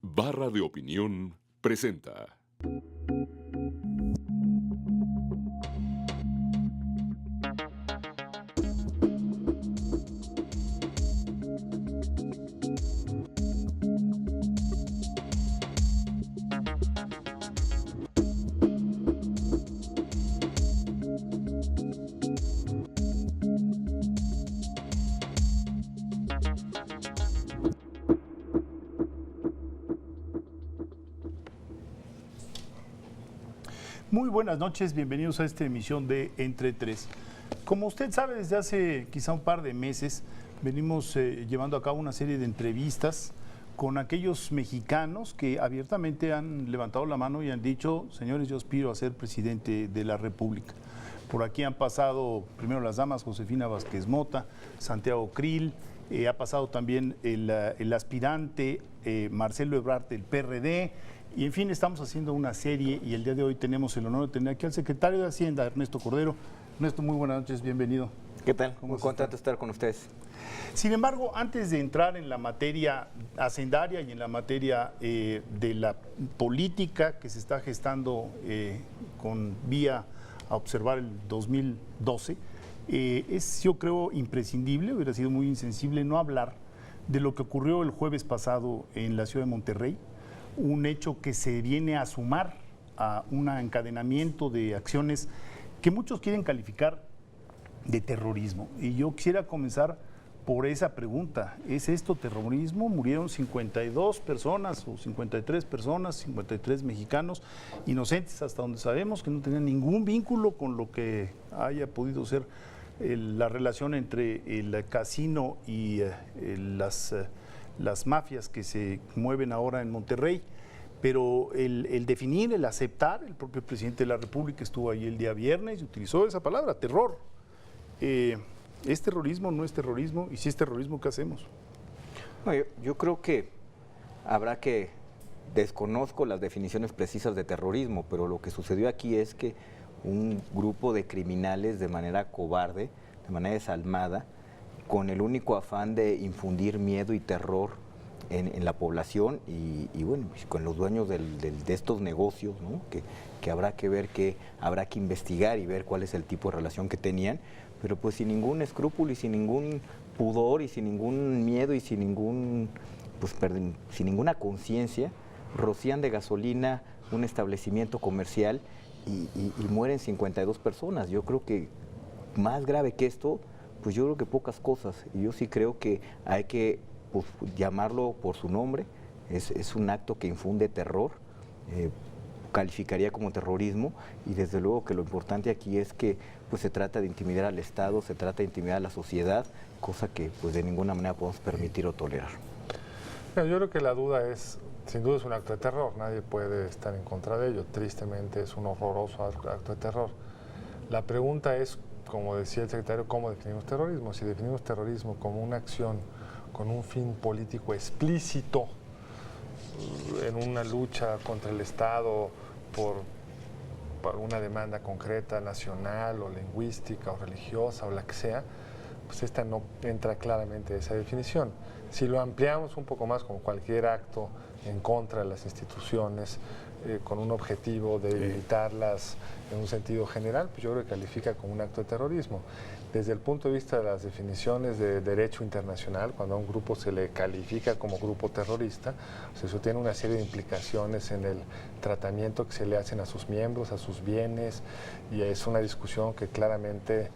Barra de Opinión presenta. Muy buenas noches, bienvenidos a esta emisión de Entre Tres. Como usted sabe, desde hace quizá un par de meses venimos llevando a cabo una serie de entrevistas con aquellos mexicanos que abiertamente han levantado la mano y han dicho: señores, yo aspiro a ser presidente de la República. Por aquí han pasado primero las damas Josefina Vázquez Mota, Santiago Krill, ha pasado también el aspirante Marcelo Ebrard del PRD. Y en fin, estamos haciendo una serie y el día de hoy tenemos el honor de tener aquí al secretario de Hacienda, Ernesto Cordero. Ernesto, muy buenas noches, bienvenido. ¿Qué tal? Muy contento de estar con ustedes. Sin embargo, antes de entrar en la materia hacendaria y en la materia de la política que se está gestando con vía a observar el 2012, es, yo creo, imprescindible, hubiera sido muy insensible no hablar de lo que ocurrió el jueves pasado en la ciudad de Monterrey. Un hecho que se viene a sumar a un encadenamiento de acciones que muchos quieren calificar de terrorismo. Y yo quisiera comenzar por esa pregunta. ¿Es esto terrorismo? Murieron 52 personas o 53 personas, 53 mexicanos inocentes, hasta donde sabemos, que no tenían ningún vínculo con lo que haya podido ser la relación entre el casino y las mafias que se mueven ahora en Monterrey. Pero el definir, el aceptar, el propio presidente de la República estuvo ahí el día viernes y utilizó esa palabra, terror. ¿Es terrorismo o no es terrorismo? Y si es terrorismo, ¿qué hacemos? No, yo creo que habrá que, desconozco las definiciones precisas de terrorismo, pero lo que sucedió aquí es que un grupo de criminales de manera cobarde, de manera desalmada, con el único afán de infundir miedo y terror en la población y bueno, con los dueños de estos negocios, ¿no? que habrá que ver, que habrá que investigar y ver cuál es el tipo de relación que tenían, pero pues sin ningún escrúpulo y sin ningún pudor y sin ningún miedo y sin ninguna conciencia, rocían de gasolina un establecimiento comercial y mueren 52 personas. Yo creo que más grave que esto, pues yo creo que pocas cosas. Y yo sí creo que hay que llamarlo por su nombre. Es un acto que infunde terror, calificaría como terrorismo, y desde luego que lo importante aquí es que pues se trata de intimidar al Estado, se trata de intimidar a la sociedad, cosa que pues de ninguna manera podemos permitir o tolerar. Yo creo que la duda es, sin duda es un acto de terror, nadie puede estar en contra de ello, tristemente es un horroroso acto de terror. La pregunta es, como decía el secretario, ¿cómo definimos terrorismo? Si definimos terrorismo como una acción con un fin político explícito en una lucha contra el Estado por una demanda concreta, nacional o lingüística o religiosa o la que sea, pues esta no entra claramente en esa definición. Si lo ampliamos un poco más como cualquier acto en contra de las instituciones, con un objetivo de debilitarlas en un sentido general, pues yo creo que califica como un acto de terrorismo. Desde el punto de vista de las definiciones de derecho internacional, cuando a un grupo se le califica como grupo terrorista, pues eso tiene una serie de implicaciones en el tratamiento que se le hacen a sus miembros, a sus bienes, y es una discusión que claramente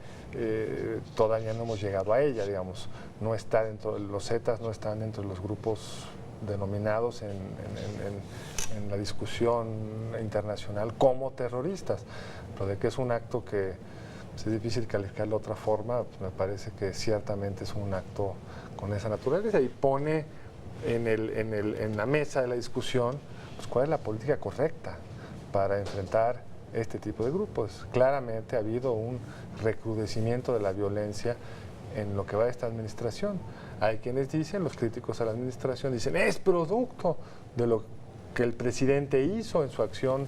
todavía no hemos llegado a ella, digamos. No está dentro, los Zetas no están dentro de los grupos denominados en la discusión internacional como terroristas, pero de que es un acto que es difícil calificarlo de otra forma, pues me parece que ciertamente es un acto con esa naturaleza y pone en la mesa de la discusión pues, cuál es la política correcta para enfrentar este tipo de grupos. Claramente ha habido un recrudecimiento de la violencia en lo que va de esta administración. Hay quienes dicen, los críticos a la administración dicen, es producto de lo que el presidente hizo en su acción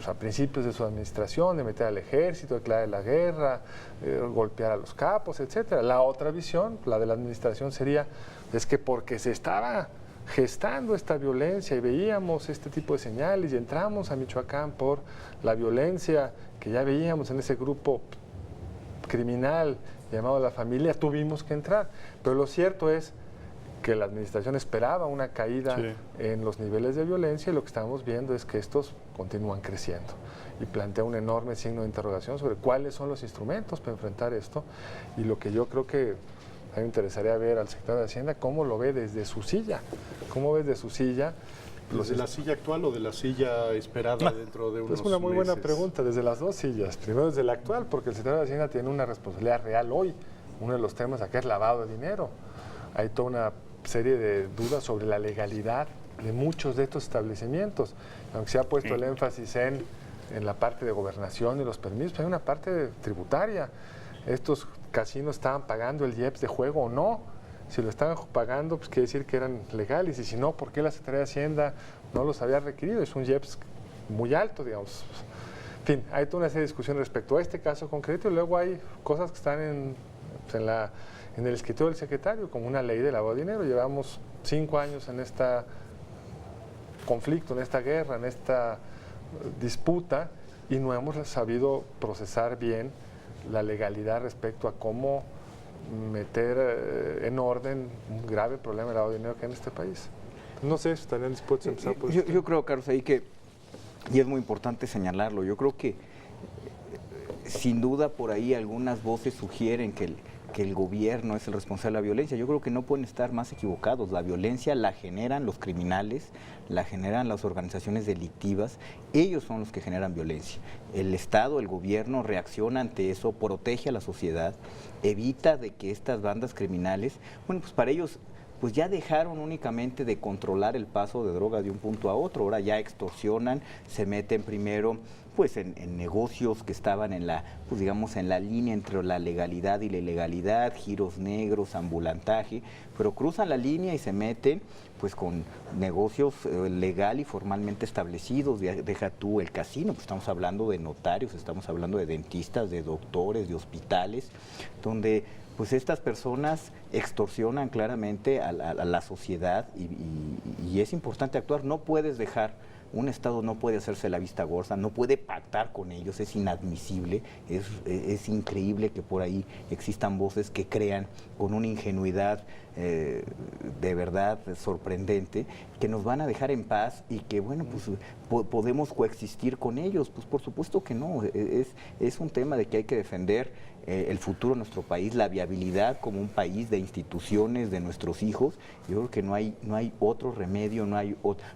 a principios de su administración, de meter al ejército, declarar la guerra, golpear a los capos, etcétera. La otra visión, la de la administración, sería es que porque se estaba gestando esta violencia y veíamos este tipo de señales y entramos a Michoacán por la violencia que ya veíamos en ese grupo criminal llamado La Familia, tuvimos que entrar. Pero lo cierto es que la administración esperaba una caída en los niveles de violencia y lo que estamos viendo es que estos continúan creciendo y plantea un enorme signo de interrogación sobre cuáles son los instrumentos para enfrentar esto y lo que yo creo que a mí me interesaría ver al secretario de Hacienda cómo lo ve desde su silla, cómo ve desde su silla. ¿Desde la silla actual o de la silla esperada dentro de unos meses? Es una muy buena pregunta, desde las dos sillas. Primero desde la actual, porque el secretario de Hacienda tiene una responsabilidad real hoy. Uno de los temas acá es lavado de dinero. Hay toda una serie de dudas sobre la legalidad de muchos de estos establecimientos. Aunque se ha puesto el énfasis en la parte de gobernación y los permisos, pero hay una parte tributaria. Estos casinos estaban pagando el IEPS de juego o no. Si lo estaban pagando, pues quiere decir que eran legales. Y si no, ¿por qué la Secretaría de Hacienda no los había requerido? Es un IEPS muy alto, digamos. En fin, hay toda una serie de discusiones respecto a este caso concreto y luego hay cosas que están en el escritorio del secretario, como una ley de lavado de dinero. Llevamos 5 años en este conflicto, en esta guerra, en esta disputa y no hemos sabido procesar bien la legalidad respecto a cómo meter en orden un grave problema de lavado de dinero que hay en este país. No sé si estarían dispuestos a empezar por esto. Yo creo, Carlos, ahí que, y es muy importante señalarlo, yo creo que sin duda por ahí algunas voces sugieren que el gobierno es el responsable de la violencia. Yo creo que no pueden estar más equivocados. La violencia la generan los criminales, la generan las organizaciones delictivas. Ellos son los que generan violencia. El Estado, el gobierno reacciona ante eso, protege a la sociedad, evita de que estas bandas criminales, bueno, pues para ellos pues ya dejaron únicamente de controlar el paso de drogas de un punto a otro, ahora ya extorsionan, se meten primero pues en negocios que estaban en la, pues digamos, en la línea entre la legalidad y la ilegalidad, giros negros, ambulantaje, pero cruzan la línea y se meten pues con negocios legal y formalmente establecidos. Deja tú el casino, pues estamos hablando de notarios, estamos hablando de dentistas, de doctores, de hospitales, donde pues estas personas extorsionan claramente a la sociedad y es importante actuar. No puedes dejar, un Estado no puede hacerse la vista gorda, no puede pactar con ellos, es inadmisible, es increíble que por ahí existan voces que crean con una ingenuidad de verdad sorprendente, que nos van a dejar en paz y que bueno, pues podemos coexistir con ellos. Pues por supuesto que no, es un tema de que hay que defender el futuro de nuestro país, la viabilidad como un país de instituciones de nuestros hijos. Yo creo que no hay otro remedio,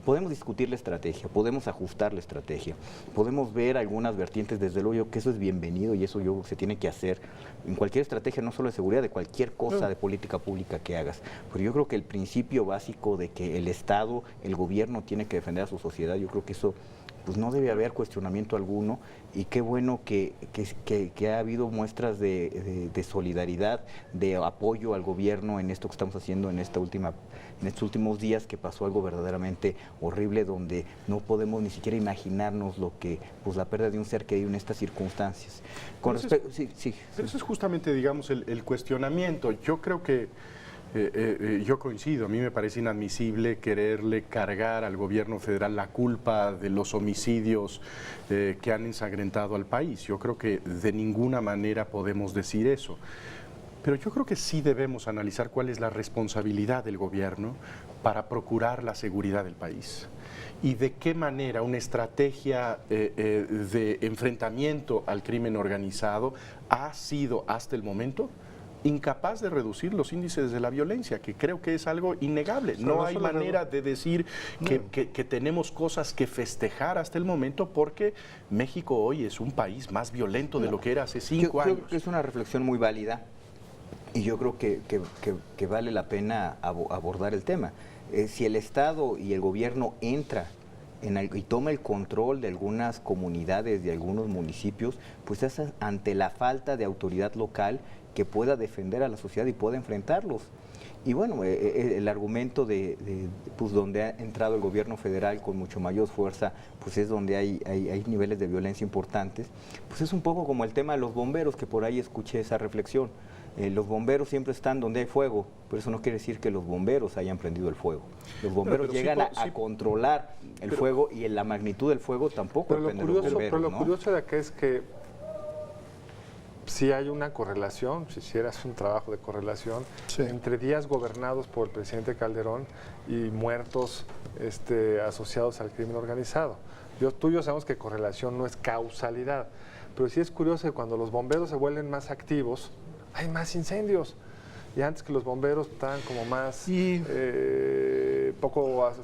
podemos discutir la estrategia, podemos ajustar la estrategia, podemos ver algunas vertientes, desde luego que eso es bienvenido y eso yo creo que se tiene que hacer en cualquier estrategia, no solo de seguridad, de cualquier cosa de política pública que hagas. Pero yo creo que el principio básico de que el Estado, el gobierno tiene que defender a su sociedad, yo creo que eso pues no debe haber cuestionamiento alguno y qué bueno que ha habido muestras de solidaridad, de apoyo al gobierno en esto que estamos haciendo en estos últimos días, que pasó algo verdaderamente horrible donde no podemos ni siquiera imaginarnos lo que, pues la pérdida de un ser querido en estas circunstancias. Pero eso es justamente, digamos, el cuestionamiento. Yo creo que yo coincido, a mí me parece inadmisible quererle cargar al gobierno federal la culpa de los homicidios que han ensangrentado al país. Yo creo que de ninguna manera podemos decir eso. Pero yo creo que sí debemos analizar cuál es la responsabilidad del gobierno para procurar la seguridad del país y de qué manera una estrategia de enfrentamiento al crimen organizado ha sido hasta el momento incapaz de reducir los índices de la violencia, que creo que es algo innegable. No hay manera de decir que tenemos cosas que festejar hasta el momento, porque México hoy es un país más violento de lo que era hace 5 años. Creo que es una reflexión muy válida y yo creo que vale la pena abordar el tema. Si el Estado y el gobierno entra y toma el control de algunas comunidades, de algunos municipios, pues es ante la falta de autoridad local que pueda defender a la sociedad y pueda enfrentarlos. Y bueno, el argumento pues donde ha entrado el gobierno federal con mucho mayor fuerza, pues es donde hay niveles de violencia importantes, pues es un poco como el tema de los bomberos, que por ahí escuché esa reflexión. Los bomberos siempre están donde hay fuego, pero eso no quiere decir que los bomberos hayan prendido el fuego. Los bomberos pero llegan sí, a controlar el fuego, y en la magnitud del fuego tampoco Pero lo depende de los curioso, bomberos, pero lo ¿no? curioso de acá es que sí hay una correlación, si hicieras un trabajo de correlación, entre días gobernados por el presidente Calderón y muertos asociados al crimen organizado. Tú y yo sabemos que correlación no es causalidad, pero sí es curioso que cuando los bomberos se vuelven más activos, hay más incendios. Y antes que los bomberos estaban como más, se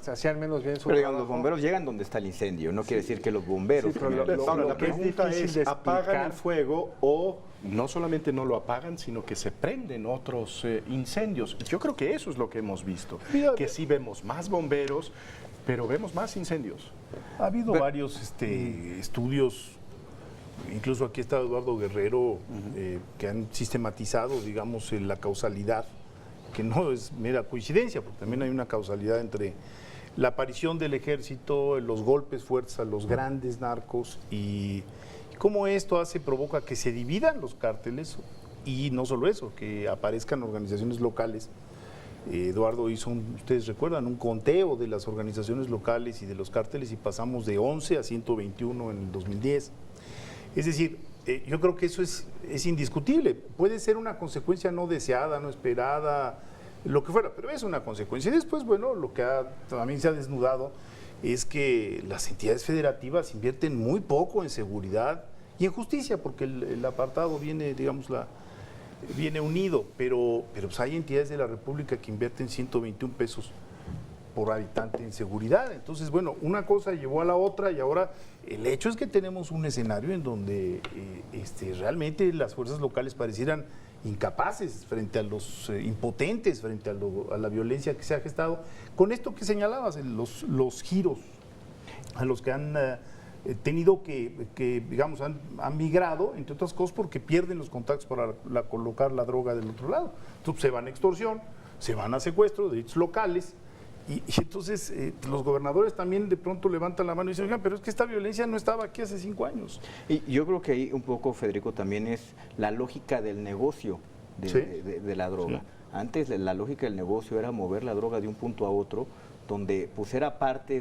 hacían menos bien su Pero digamos, trabajo. los bomberos llegan donde está el incendio, no quiere decir que los bomberos... Sí, pero Ahora, la que es pregunta difícil es, de ¿apagan explicar? el fuego o no solamente no lo apagan, sino que se prenden otros incendios? Yo creo que eso es lo que hemos visto, que sí vemos más bomberos, pero vemos más incendios. Ha habido varios estudios, incluso aquí está Eduardo Guerrero, que han sistematizado, digamos, la causalidad, que no es mera coincidencia, porque también hay una causalidad entre la aparición del ejército, los golpes fuertes a los grandes narcos y cómo esto provoca que se dividan los cárteles y no solo eso, que aparezcan organizaciones locales. Eduardo hizo, ustedes recuerdan, un conteo de las organizaciones locales y de los cárteles y pasamos de 11 a 121 en el 2010. Es decir, yo creo que eso es indiscutible. Puede ser una consecuencia no deseada, no esperada, lo que fuera, pero es una consecuencia. Y después, bueno, lo que también se ha desnudado es que las entidades federativas invierten muy poco en seguridad y en justicia, porque el apartado viene, digamos, viene unido, pero pues hay entidades de la República que invierten 121 pesos por habitante en seguridad. Entonces, bueno, una cosa llevó a la otra y ahora el hecho es que tenemos un escenario en donde realmente las fuerzas locales parecieran incapaces frente a los impotentes, frente a la violencia que se ha gestado. Con esto que señalabas, los giros a los que han tenido que digamos, han migrado, entre otras cosas, porque pierden los contactos para colocar la droga del otro lado. Entonces se van a extorsión, se van a secuestro de delitos locales, y entonces los gobernadores también de pronto levantan la mano y dicen, oigan, pero es que esta violencia no estaba aquí hace 5 años. Y yo creo que ahí un poco, Federico, también es la lógica del negocio de la droga. Sí. Antes la lógica del negocio era mover la droga de un punto a otro, donde pues era parte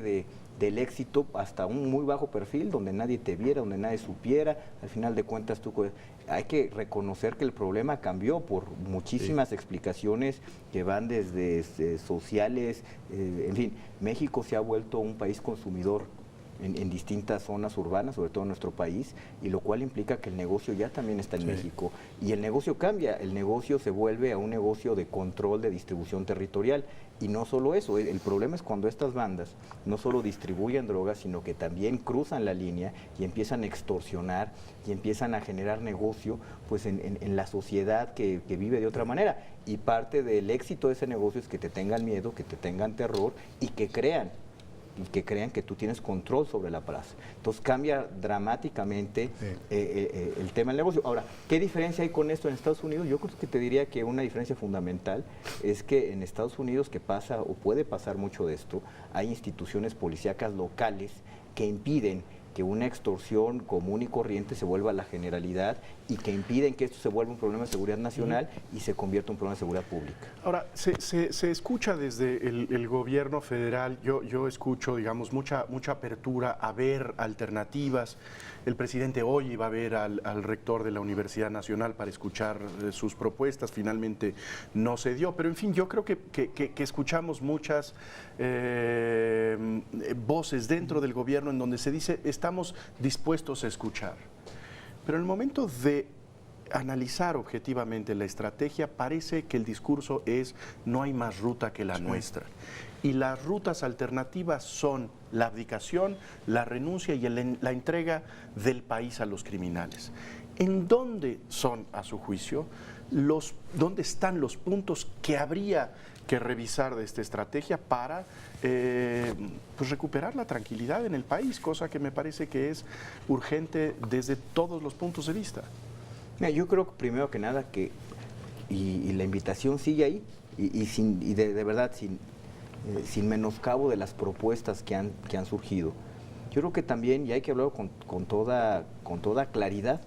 del éxito hasta un muy bajo perfil, donde nadie te viera, donde nadie supiera. Al final de cuentas, hay que reconocer que el problema cambió por muchísimas explicaciones que van desde sociales, en fin, México se ha vuelto un país consumidor en distintas zonas urbanas, sobre todo en nuestro país, y lo cual implica que el negocio ya también está en México. Y el negocio cambia, el negocio se vuelve a un negocio de control de distribución territorial. Y no solo eso, el problema es cuando estas bandas no solo distribuyen drogas, sino que también cruzan la línea y empiezan a extorsionar y empiezan a generar negocio pues en la sociedad que vive de otra manera. Y parte del éxito de ese negocio es que te tengan miedo, que te tengan terror y que crean que tú tienes control sobre la plaza. Entonces cambia dramáticamente el tema del negocio. Ahora, ¿qué diferencia hay con esto en Estados Unidos? Yo creo que te diría que una diferencia fundamental es que en Estados Unidos, que pasa o puede pasar mucho de esto, hay instituciones policíacas locales que impiden que una extorsión común y corriente se vuelva la generalidad y que impiden que esto se vuelva un problema de seguridad nacional y se convierta en un problema de seguridad pública. Ahora, se escucha desde el gobierno federal, yo escucho, digamos, mucha apertura a ver alternativas. El presidente hoy iba a ver al rector de la Universidad Nacional para escuchar sus propuestas, finalmente no se dio, pero en fin, yo creo que escuchamos muchas voces dentro del gobierno en donde se dice estamos dispuestos a escuchar. Pero en el momento de analizar objetivamente la estrategia, parece que el discurso es no hay más ruta que la nuestra. Y las rutas alternativas son la abdicación, la renuncia y la entrega del país a los criminales. ¿En dónde son, a su juicio, dónde están los puntos que habría que revisar de esta estrategia para pues recuperar la tranquilidad en el país, cosa que me parece que es urgente desde todos los puntos de vista? Mira, yo creo primero que nada que, y la invitación sigue ahí, y de verdad sin menoscabo de las propuestas que han surgido. Yo creo que también, y hay que hablar con toda claridad,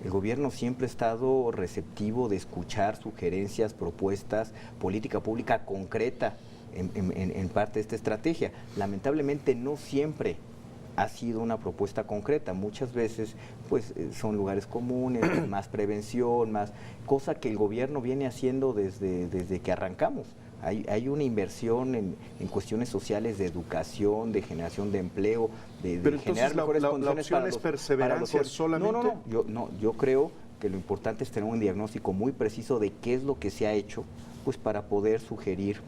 El gobierno siempre ha estado receptivo de escuchar sugerencias, propuestas, política pública concreta en parte de esta estrategia. Lamentablemente no siempre ha sido una propuesta concreta. Muchas veces pues son lugares comunes, más prevención, más cosa que el gobierno viene haciendo desde que arrancamos. Hay una inversión en cuestiones sociales de educación, de generación de empleo, de Pero generar entonces mejores la condiciones opción para es los perseverancia jóvenes. solamente. Yo creo que lo importante es tener un diagnóstico muy preciso de qué es lo que se ha hecho, pues para poder sugerir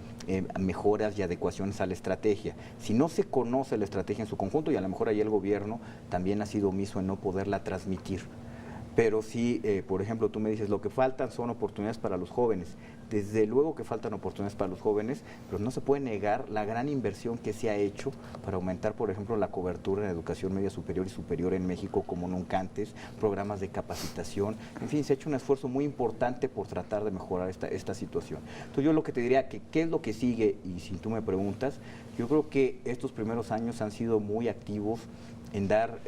mejoras y adecuaciones a la estrategia. Si no se conoce la estrategia en su conjunto, y a lo mejor ahí el gobierno también ha sido omiso en no poderla transmitir. Pero sí, por ejemplo, tú me dices, lo que faltan son oportunidades para los jóvenes. Desde luego que faltan oportunidades para los jóvenes, pero no se puede negar la gran inversión que se ha hecho para aumentar, por ejemplo, la cobertura en educación media superior y superior en México como nunca antes, programas de capacitación. En fin, se ha hecho un esfuerzo muy importante por tratar de mejorar esta situación. Entonces yo lo que te diría, que qué es lo que sigue, y si tú me preguntas, yo creo que estos primeros años han sido muy activos en dar,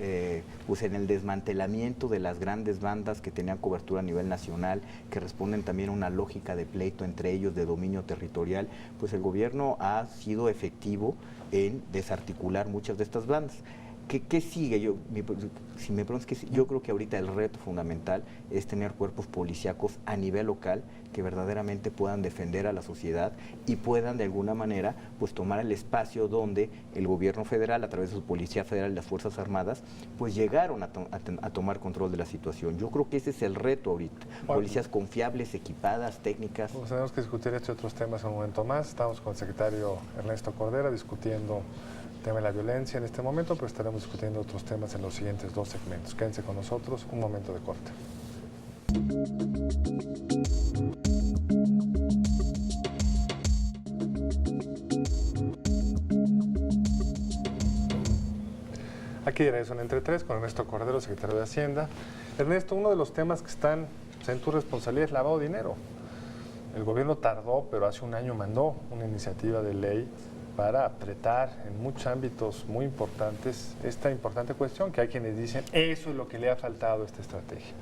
pues en el desmantelamiento de las grandes bandas que tenían cobertura a nivel nacional, que responden también a una lógica de pleito entre ellos, de dominio territorial. Pues el gobierno ha sido efectivo en desarticular muchas de estas bandas. ¿Qué sigue? Si me preguntas, yo creo que ahorita el reto fundamental es tener cuerpos policíacos a nivel local que verdaderamente puedan defender a la sociedad y puedan de alguna manera pues tomar el espacio donde el gobierno federal, a través de su Policía Federal y las Fuerzas Armadas, pues llegaron a tomar control de la situación. Yo creo que ese es el reto ahorita. Policías confiables, equipadas, técnicas. Pues tenemos que discutir estos otros temas en un momento más. Estamos con el secretario Ernesto Cordera discutiendo el tema de la violencia en este momento, pero estaremos discutiendo otros temas en los siguientes 2 segmentos. Quédense con nosotros, un momento de corte. Aquí en Son Entre Tres con Ernesto Cordero, secretario de Hacienda. Ernesto, uno de los temas que están en tu responsabilidad es lavado de dinero. El gobierno tardó, pero hace un año mandó una iniciativa de ley para apretar en muchos ámbitos muy importantes esta importante cuestión, que hay quienes dicen eso es lo que le ha faltado a esta estrategia.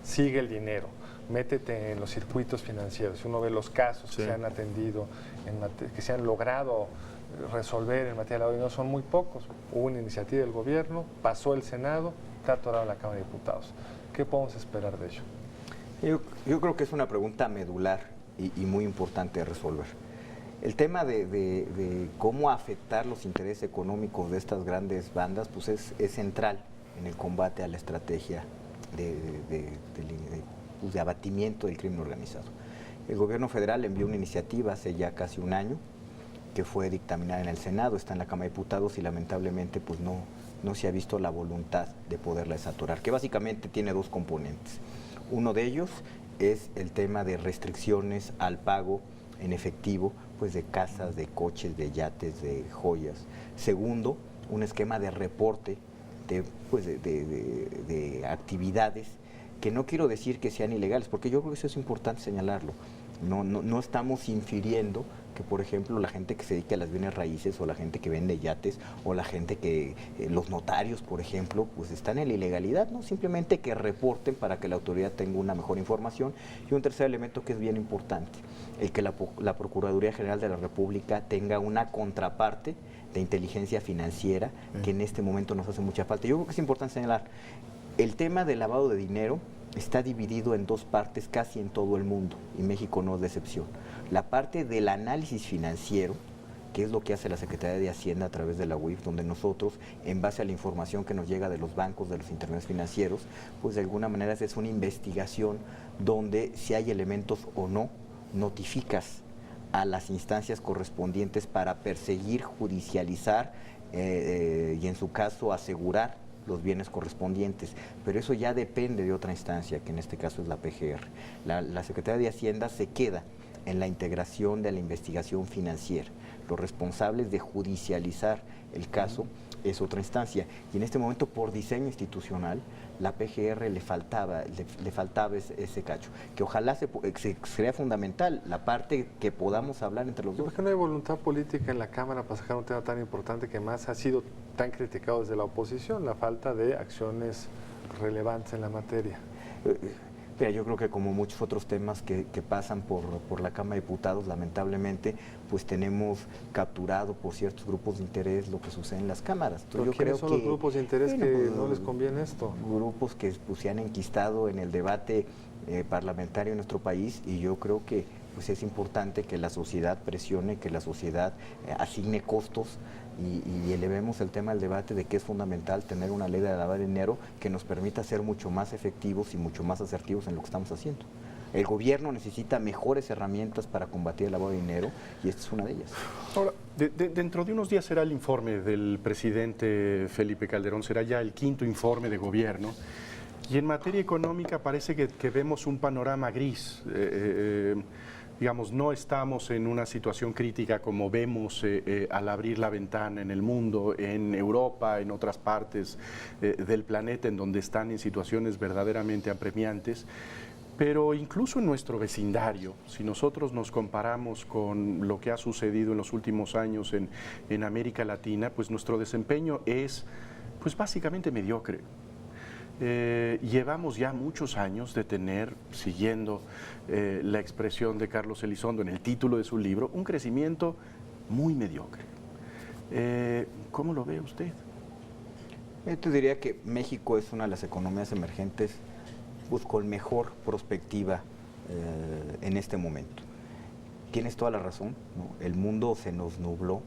Sigue el dinero, métete en los circuitos financieros. Si uno ve los casos que se han atendido, que se han logrado resolver en materia de lavado de dinero, son muy pocos. Hubo una iniciativa del gobierno, pasó el Senado, está atorado en la Cámara de Diputados. ¿Qué podemos esperar de ello? Yo creo que es una pregunta medular y muy importante de resolver. El tema de cómo afectar los intereses económicos de estas grandes bandas pues es central en el combate a la estrategia de abatimiento del crimen organizado. El gobierno federal envió una iniciativa hace ya casi un año que fue dictaminada en el Senado, está en la Cámara de Diputados y lamentablemente pues no se ha visto la voluntad de poderla desatorar, que básicamente tiene 2 componentes. Uno de ellos es el tema de restricciones al pago en efectivo, pues de casas, de coches, de yates, de joyas. Segundo, un esquema de reporte de actividades que no quiero decir que sean ilegales, porque yo creo que eso es importante señalarlo. No estamos infiriendo que, por ejemplo, la gente que se dedica a las bienes raíces o la gente que vende yates o la gente que, los notarios, por ejemplo, pues están en la ilegalidad, ¿no? Simplemente que reporten para que la autoridad tenga una mejor información. Y un tercer elemento que es bien importante, el que la Procuraduría General de la República tenga una contraparte de inteligencia financiera que en este momento nos hace mucha falta. Yo creo que es importante señalar, el tema del lavado de dinero está dividido en 2 partes casi en todo el mundo, y México no es de excepción. La parte del análisis financiero, que es lo que hace la Secretaría de Hacienda a través de la UIF, donde nosotros, en base a la información que nos llega de los bancos, de los intermediarios financieros, pues de alguna manera es una investigación donde si hay elementos o no, notificas a las instancias correspondientes para perseguir, judicializar y en su caso asegurar los bienes correspondientes, pero eso ya depende de otra instancia, que en este caso es la PGR. La Secretaría de Hacienda se queda en la integración de la investigación financiera. Los responsables de judicializar el caso es otra instancia. Y en este momento, por diseño institucional, la PGR le faltaba ese cacho, que ojalá sería fundamental, la parte que podamos hablar entre los dos. ¿Por qué no hay voluntad política en la Cámara para sacar un tema tan importante que más ha sido tan criticado desde la oposición, la falta de acciones relevantes en la materia? Mira, yo creo que como muchos otros temas que pasan por la Cámara de Diputados, lamentablemente, pues tenemos capturado por ciertos grupos de interés lo que sucede en las cámaras. Entonces, yo creo son los grupos de interés que pues, no les conviene esto? Grupos que pues, se han enquistado en el debate parlamentario en nuestro país, y yo creo que pues es importante que la sociedad presione, que la sociedad asigne costos y elevemos el tema del debate de que es fundamental tener una ley de lavado de dinero que nos permita ser mucho más efectivos y mucho más asertivos en lo que estamos haciendo. El gobierno necesita mejores herramientas para combatir el lavado de dinero y esta es una de ellas. Ahora, dentro de unos días será el informe del presidente Felipe Calderón, será ya el 5º informe de gobierno. Y en materia económica parece que vemos un panorama gris. Digamos, no estamos en una situación crítica como vemos al abrir la ventana en el mundo, en Europa, en otras partes del planeta, en donde están en situaciones verdaderamente apremiantes. Pero incluso en nuestro vecindario, si nosotros nos comparamos con lo que ha sucedido en los últimos años en América Latina, pues nuestro desempeño es pues básicamente mediocre. Llevamos ya muchos años de tener, siguiendo la expresión de Carlos Elizondo en el título de su libro, un crecimiento muy mediocre. ¿Cómo lo ve usted? Yo te diría que México es una de las economías emergentes pues, con mejor perspectiva en este momento. Tienes toda la razón, ¿no? El mundo se nos nubló,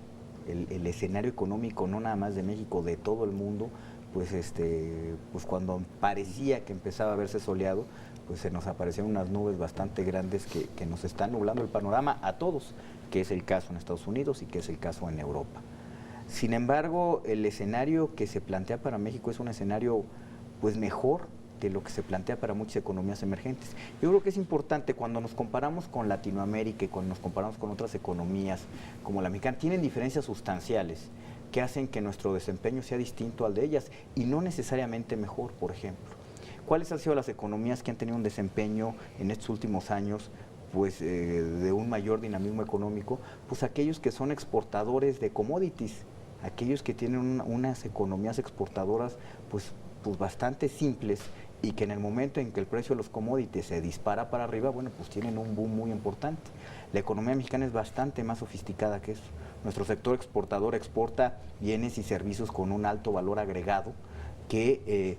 el escenario económico no nada más de México, de todo el mundo, pues cuando parecía que empezaba a verse soleado, pues se nos aparecieron unas nubes bastante grandes que nos están nublando el panorama a todos, que es el caso en Estados Unidos y que es el caso en Europa. Sin embargo, el escenario que se plantea para México es un escenario pues mejor de lo que se plantea para muchas economías emergentes. Yo creo que es importante cuando nos comparamos con Latinoamérica y cuando nos comparamos con otras economías como la mexicana, tienen diferencias sustanciales que hacen que nuestro desempeño sea distinto al de ellas y no necesariamente mejor, por ejemplo. ¿Cuáles han sido las economías que han tenido un desempeño en estos últimos años pues, de un mayor dinamismo económico? Pues aquellos que son exportadores de commodities, aquellos que tienen unas economías exportadoras pues bastante simples y que en el momento en que el precio de los commodities se dispara para arriba, bueno, pues tienen un boom muy importante. La economía mexicana es bastante más sofisticada que eso. Nuestro sector exportador exporta bienes y servicios con un alto valor agregado que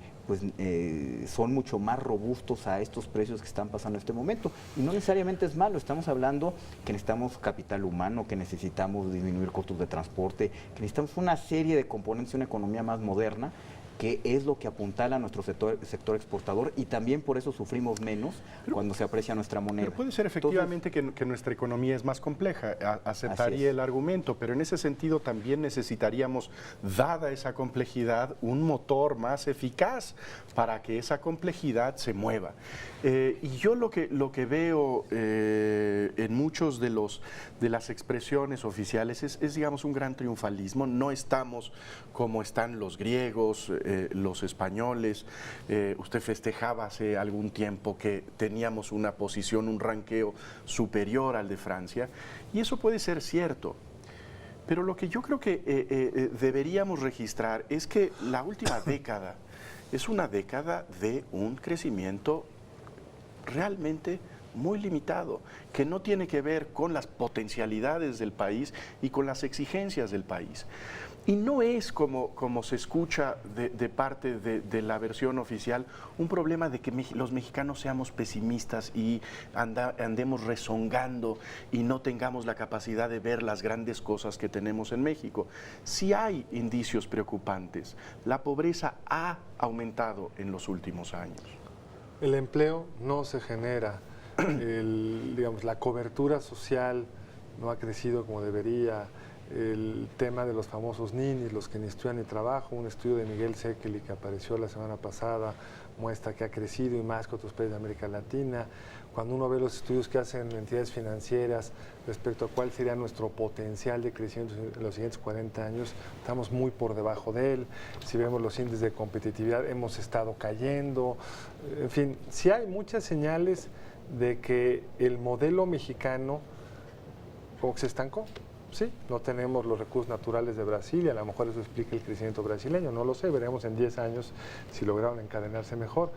son mucho más robustos a estos precios que están pasando en este momento. Y no necesariamente es malo, estamos hablando que necesitamos capital humano, que necesitamos disminuir costos de transporte, que necesitamos una serie de componentes de una economía más moderna, que es lo que apuntala a nuestro sector exportador y también por eso sufrimos menos cuando se aprecia nuestra moneda. Pero puede ser efectivamente que nuestra economía es más compleja, aceptaría el argumento, pero en ese sentido también necesitaríamos, dada esa complejidad, un motor más eficaz para que esa complejidad se mueva. Y yo lo que veo en muchos de las expresiones oficiales es, digamos, un gran triunfalismo. No estamos como están los griegos, los españoles. Usted festejaba hace algún tiempo que teníamos una posición, un ranqueo superior al de Francia, y eso puede ser cierto. Pero lo que yo creo que deberíamos registrar es que la última década es una década de un crecimiento realmente muy limitado, que no tiene que ver con las potencialidades del país y con las exigencias del país. Y no es como se escucha de parte de la versión oficial, un problema de que los mexicanos seamos pesimistas y andemos rezongando y no tengamos la capacidad de ver las grandes cosas que tenemos en México. Sí hay indicios preocupantes. La pobreza ha aumentado en los últimos años. El empleo no se genera, digamos, la cobertura social no ha crecido como debería. El tema de los famosos ninis, los que ni estudian ni trabajan, un estudio de Miguel Sekeli que apareció la semana pasada muestra que ha crecido y más que otros países de América Latina. Cuando uno ve los estudios que hacen entidades financieras respecto a cuál sería nuestro potencial de crecimiento en los siguientes 40 años, estamos muy por debajo de él. Si vemos los índices de competitividad, hemos estado cayendo. En fin, sí hay muchas señales de que el modelo mexicano como que se estancó. sí, no tenemos los recursos naturales de Brasil y a lo mejor eso explica el crecimiento brasileño, no lo sé, veremos en 10 años si lograron encadenarse mejor,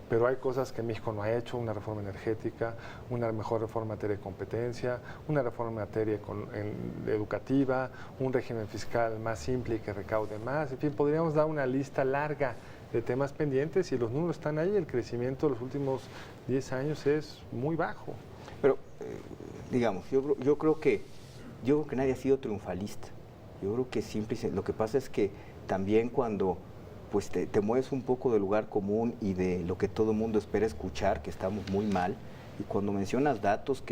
pero hay cosas que México no ha hecho, una reforma energética, una mejor reforma en materia de competencia, una reforma en materia educativa, un régimen fiscal más simple y que recaude más, en fin, podríamos dar una lista larga de temas pendientes y los números están ahí, el crecimiento de los últimos 10 años es muy bajo. Pero, digamos, yo creo que nadie ha sido triunfalista. Yo creo que lo que pasa es que también cuando pues te mueves un poco del lugar común y de lo que todo el mundo espera escuchar, que estamos muy mal, y cuando mencionas datos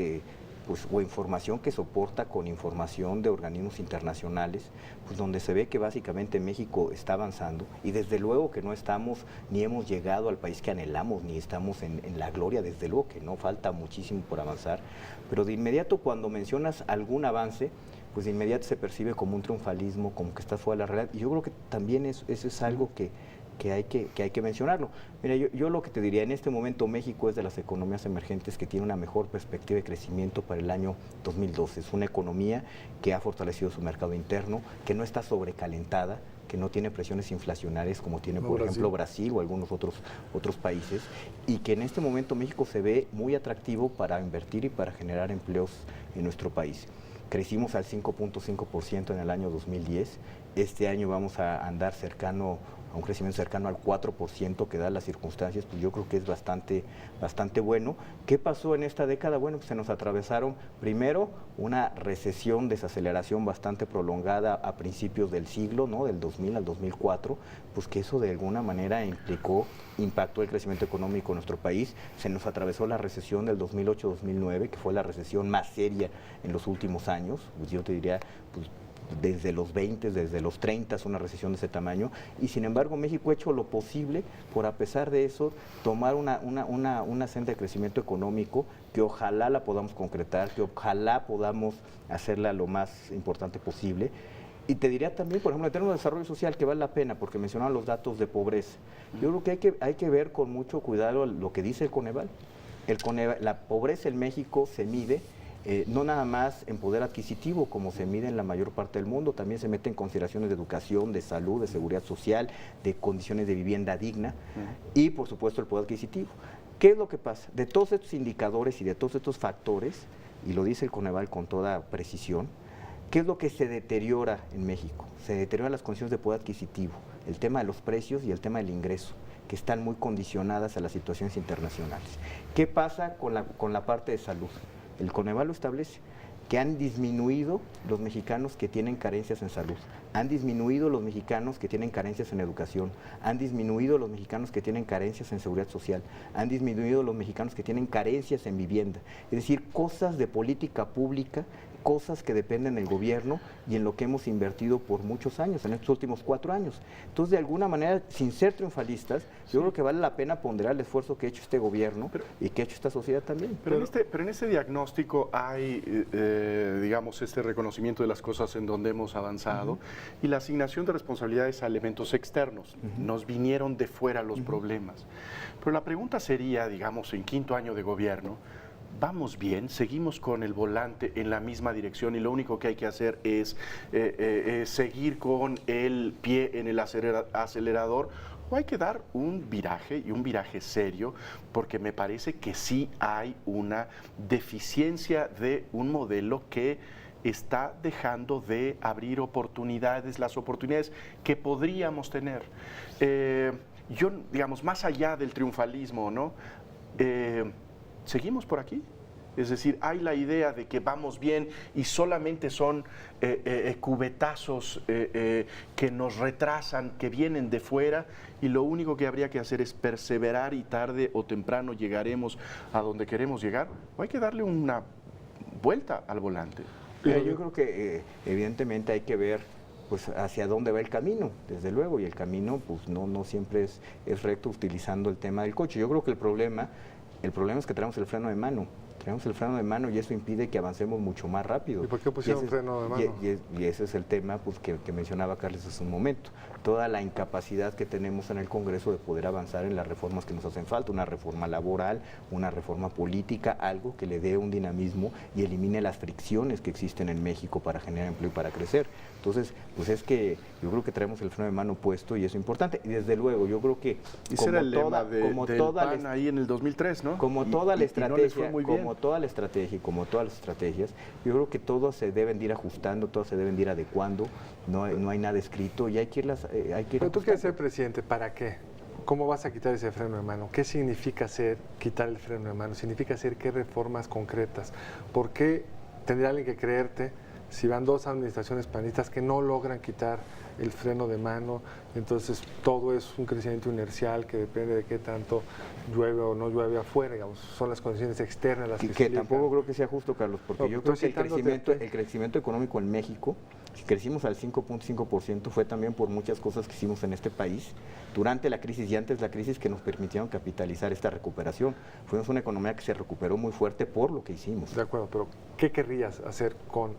o información que soporta con información de organismos internacionales, pues donde se ve que básicamente México está avanzando y desde luego que no estamos ni hemos llegado al país que anhelamos, ni estamos en la gloria, desde luego que no, falta muchísimo por avanzar, pero de inmediato cuando mencionas algún avance, pues de inmediato se percibe como un triunfalismo, como que está fuera de la realidad, y yo creo que también eso es algo que hay que mencionarlo. Mira, yo lo que te diría, en este momento México es de las economías emergentes que tiene una mejor perspectiva de crecimiento para el año 2012. Es una economía que ha fortalecido su mercado interno, que no está sobrecalentada, que no tiene presiones inflacionarias como tiene, por ejemplo, Brasil o algunos otros países, y que en este momento México se ve muy atractivo para invertir y para generar empleos en nuestro país. Crecimos al 5.5% en el año 2010. Este año vamos a andar a un crecimiento cercano al 4% que da las circunstancias, pues yo creo que es bastante bueno. ¿Qué pasó en esta década? Bueno, pues se nos atravesaron primero una recesión, desaceleración bastante prolongada a principios del siglo, ¿no? Del 2000 al 2004, pues que eso de alguna manera impactó el crecimiento económico en nuestro país. Se nos atravesó la recesión del 2008-2009, que fue la recesión más seria en los últimos años, pues yo te diría, pues desde los 20, desde los 30, una recesión de ese tamaño, y sin embargo México ha hecho lo posible por, a pesar de eso, tomar una senda de crecimiento económico que ojalá la podamos concretar, que ojalá podamos hacerla lo más importante posible. Y te diría también, por ejemplo, en términos de desarrollo social, que vale la pena, porque mencionaban los datos de pobreza. Yo creo que hay que ver con mucho cuidado lo que dice el Coneval. La pobreza en México se mide no nada más en poder adquisitivo, como se mide en la mayor parte del mundo, también se mete en consideraciones de educación, de salud, de seguridad social, de condiciones de vivienda digna y, por supuesto, el poder adquisitivo. ¿Qué es lo que pasa? De todos estos indicadores y de todos estos factores, y lo dice el Coneval con toda precisión, ¿qué es lo que se deteriora en México? Se deterioran las condiciones de poder adquisitivo, el tema de los precios y el tema del ingreso, que están muy condicionadas a las situaciones internacionales. ¿Qué pasa con la parte de salud? El Coneval lo establece, que han disminuido los mexicanos que tienen carencias en salud, han disminuido los mexicanos que tienen carencias en educación, han disminuido los mexicanos que tienen carencias en seguridad social, han disminuido los mexicanos que tienen carencias en vivienda. Es decir, cosas de política pública, cosas que dependen del gobierno y en lo que hemos invertido por muchos años, en estos últimos 4 años. Entonces, de alguna manera, sin ser triunfalistas, yo creo que vale la pena ponderar el esfuerzo que ha hecho este gobierno y que ha hecho esta sociedad también. Pero en este diagnóstico hay, digamos, este reconocimiento de las cosas en donde hemos avanzado y la asignación de responsabilidades a elementos externos. Nos vinieron de fuera los problemas. Pero la pregunta sería, digamos, en 5º año de gobierno, ¿vamos bien? ¿Seguimos con el volante en la misma dirección y lo único que hay que hacer es seguir con el pie en el acelerador? ¿O hay que dar un viraje y un viraje serio? Porque me parece que sí hay una deficiencia de un modelo que está dejando de abrir oportunidades, las oportunidades que podríamos tener. Yo, digamos, más allá del triunfalismo, ¿no? ¿Seguimos por aquí? Es decir, hay la idea de que vamos bien y solamente son cubetazos que nos retrasan, que vienen de fuera, y lo único que habría que hacer es perseverar y tarde o temprano llegaremos a donde queremos llegar. ¿O hay que darle una vuelta al volante? Yo creo que evidentemente hay que ver pues hacia dónde va el camino, desde luego, y el camino pues no siempre es recto utilizando el tema del coche. Yo creo que el problema es que traemos el freno de mano. Tenemos el freno de mano y eso impide que avancemos mucho más rápido. ¿Y por qué pusieron freno de mano? Y ese es el tema pues, que mencionaba Carlos hace un momento. Toda la incapacidad que tenemos en el Congreso de poder avanzar en las reformas que nos hacen falta, una reforma laboral, una reforma política, algo que le dé un dinamismo y elimine las fricciones que existen en México para generar empleo y para crecer. Entonces, pues es que yo creo que traemos el freno de mano puesto y eso es importante. Y desde luego, yo creo que ese era el lema del PAN ahí en el 2003, ¿no? Como toda la estrategia, como toda la estrategia y como todas las estrategias, yo creo que todos se deben de ir ajustando, todos se deben de ir adecuando, no hay nada escrito y hay que irlas Pero tú quieres ser presidente, ¿para qué? ¿Cómo vas a quitar ese freno de mano? ¿Qué significa quitar el freno de mano? ¿Significa hacer qué reformas concretas? ¿Por qué tendría alguien que creerte si van 2 administraciones panistas que no logran quitar el freno de mano? Entonces todo es un crecimiento inercial que depende de qué tanto llueve o no llueve afuera, digamos, son las condiciones externas las que explican. Tampoco creo que sea justo, Carlos, porque No, yo creo que el crecimiento económico en México, si crecimos al 5.5%, fue también por muchas cosas que hicimos en este país durante la crisis y antes de la crisis que nos permitieron capitalizar esta recuperación. Fuimos una economía que se recuperó muy fuerte por lo que hicimos. De acuerdo, pero ¿qué querrías hacer con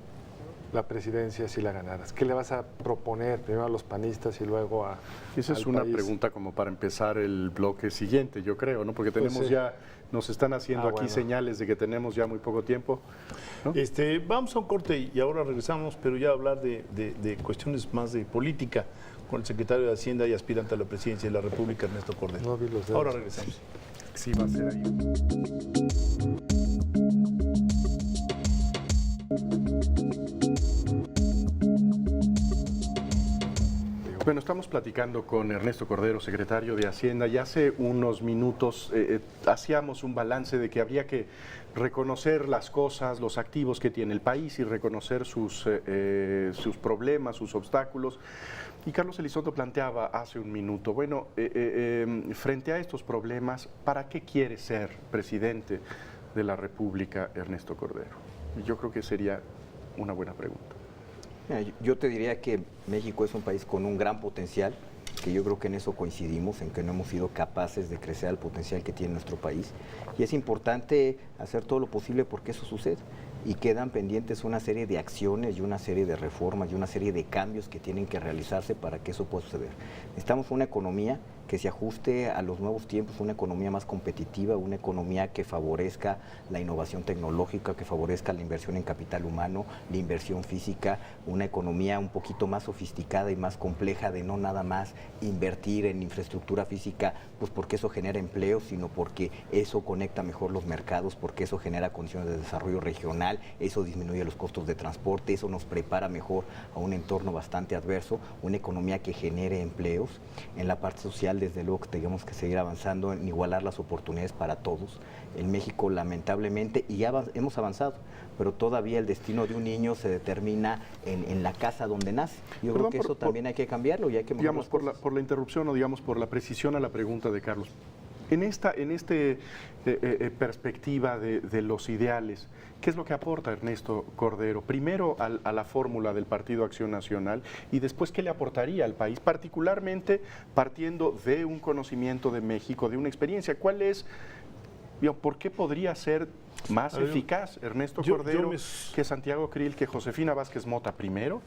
la presidencia si la ganaras? ¿Qué le vas a proponer primero a los panistas y luego a Esa es una pregunta como para empezar el bloque siguiente, yo creo, ¿no? Porque tenemos nos están haciendo aquí señales de que tenemos ya muy poco tiempo, ¿no? Vamos a un corte y ahora regresamos, pero ya a hablar de cuestiones más de política con el secretario de Hacienda y aspirante a la presidencia de la República, Ernesto Cordero. No vi los dedos. Ahora regresamos. Sí, va a ser ahí. Bueno, estamos platicando con Ernesto Cordero, secretario de Hacienda, y hace unos minutos hacíamos un balance de que habría que reconocer las cosas, los activos que tiene el país y reconocer sus problemas, sus obstáculos. Y Carlos Elizondo planteaba hace un minuto, bueno, frente a estos problemas, ¿para qué quiere ser presidente de la República Ernesto Cordero? Y yo creo que sería una buena pregunta. Yo te diría que México es un país con un gran potencial, que yo creo que en eso coincidimos, en que no hemos sido capaces de crecer al potencial que tiene nuestro país. Y es importante hacer todo lo posible porque eso suceda. Y quedan pendientes una serie de acciones y una serie de reformas y una serie de cambios que tienen que realizarse para que eso pueda suceder. Necesitamos una economía que se ajuste a los nuevos tiempos, una economía más competitiva, una economía que favorezca la innovación tecnológica, que favorezca la inversión en capital humano, la inversión física, una economía un poquito más sofisticada y más compleja de no nada más invertir en infraestructura física, pues porque eso genera empleo, sino porque eso conecta mejor los mercados, porque eso genera condiciones de desarrollo regional, eso disminuye los costos de transporte, eso nos prepara mejor a un entorno bastante adverso, una economía que genere empleos. En la parte social, desde luego que tenemos que seguir avanzando en igualar las oportunidades para todos. En México, lamentablemente, y ya hemos avanzado, pero todavía el destino de un niño se determina en la casa donde nace. Yo creo que eso también hay que cambiarlo y hay que mejorar las cosas. Por la interrupción o digamos por la precisión a la pregunta de Carlos. En esta perspectiva de los ideales, ¿qué es lo que aporta Ernesto Cordero? Primero a la fórmula del Partido Acción Nacional y después ¿qué le aportaría al país? Particularmente partiendo de un conocimiento de México, de una experiencia. ¿Cuál es, por qué podría ser más eficaz Ernesto Cordero que Santiago Krill, que Josefina Vázquez Mota primero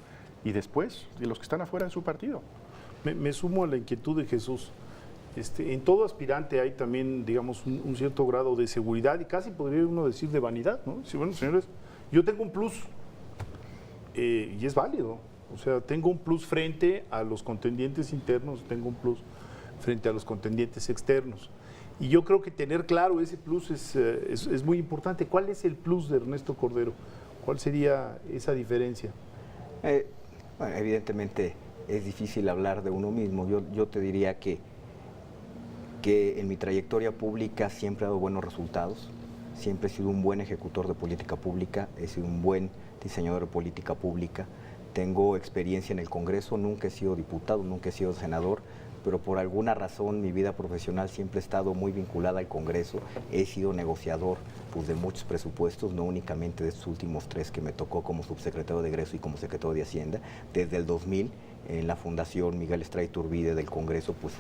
y después de los que están afuera de su partido? Me sumo a la inquietud de Jesús. En todo aspirante hay también, digamos, un cierto grado de seguridad y casi podría uno decir de vanidad, ¿no? Sí, bueno, señores, yo tengo un plus y es válido. O sea, tengo un plus frente a los contendientes internos, tengo un plus frente a los contendientes externos. Y yo creo que tener claro ese plus es muy importante. ¿Cuál es el plus de Ernesto Cordero? ¿Cuál sería esa diferencia? Bueno, evidentemente es difícil hablar de uno mismo. Yo te diría que en mi trayectoria pública siempre he dado buenos resultados, siempre he sido un buen ejecutor de política pública, he sido un buen diseñador de política pública, tengo experiencia en el Congreso, nunca he sido diputado, nunca he sido senador, pero por alguna razón mi vida profesional siempre ha estado muy vinculada al Congreso, he sido negociador pues, de muchos presupuestos, no únicamente de estos últimos 3 que me tocó como subsecretario de Egreso y como secretario de Hacienda, desde el 2000 en la Fundación Miguel Estrada Iturbide del Congreso, pues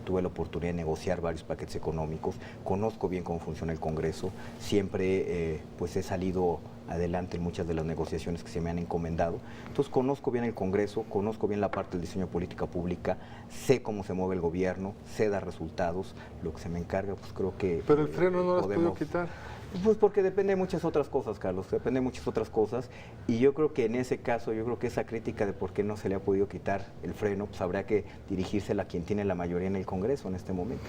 tuve la oportunidad de negociar varios paquetes económicos, conozco bien cómo funciona el Congreso, siempre pues he salido adelante en muchas de las negociaciones que se me han encomendado. Entonces conozco bien el Congreso, conozco bien la parte del diseño de política pública, sé cómo se mueve el gobierno, sé dar resultados, lo que se me encarga pues creo que... Pero el freno no lo has podido quitar. Pues porque depende de muchas otras cosas, Carlos, depende de muchas otras cosas, y yo creo que en ese caso, yo creo que esa crítica de por qué no se le ha podido quitar el freno, pues habrá que dirigírsela a quien tiene la mayoría en el Congreso en este momento,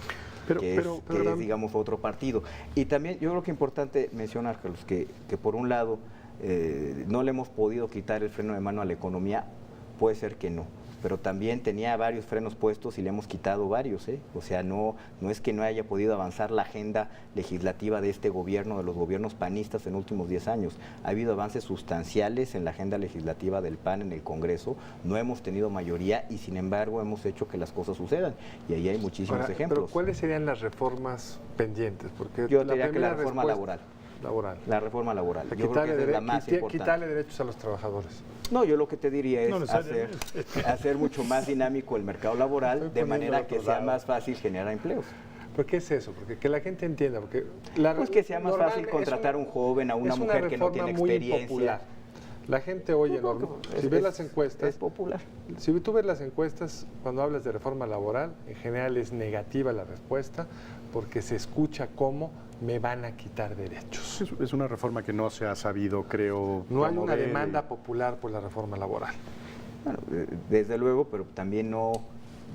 que es, digamos, otro partido. Y también yo creo que es importante mencionar, Carlos, que por un lado no le hemos podido quitar el freno de mano a la economía, puede ser que no, pero también tenía varios frenos puestos y le hemos quitado varios, ¿eh? O sea, no es que no haya podido avanzar la agenda legislativa de este gobierno, de los gobiernos panistas en los últimos 10 años. Ha habido avances sustanciales en la agenda legislativa del PAN en el Congreso, no hemos tenido mayoría y sin embargo hemos hecho que las cosas sucedan. Y ahí hay muchísimos ejemplos. Pero ¿cuáles serían las reformas pendientes? Porque yo diría que la reforma laboral. La reforma laboral. Yo creo que esa es la más importante. Quitarle derechos a los trabajadores. No, yo lo que te diría es hacer mucho más dinámico el mercado laboral de manera que sea más fácil generar empleos. ¿Por qué es eso? Porque que la gente entienda. Porque pues que sea más fácil contratar a un joven, a una mujer que no tiene experiencia. La gente oye, si ves las encuestas, es popular. Si tú ves las encuestas, cuando hablas de reforma laboral, en general es negativa la respuesta, porque se escucha cómo me van a quitar derechos. Es una reforma que no se ha sabido, creo, no hay una demanda popular por la reforma laboral. Bueno, desde luego, pero también no...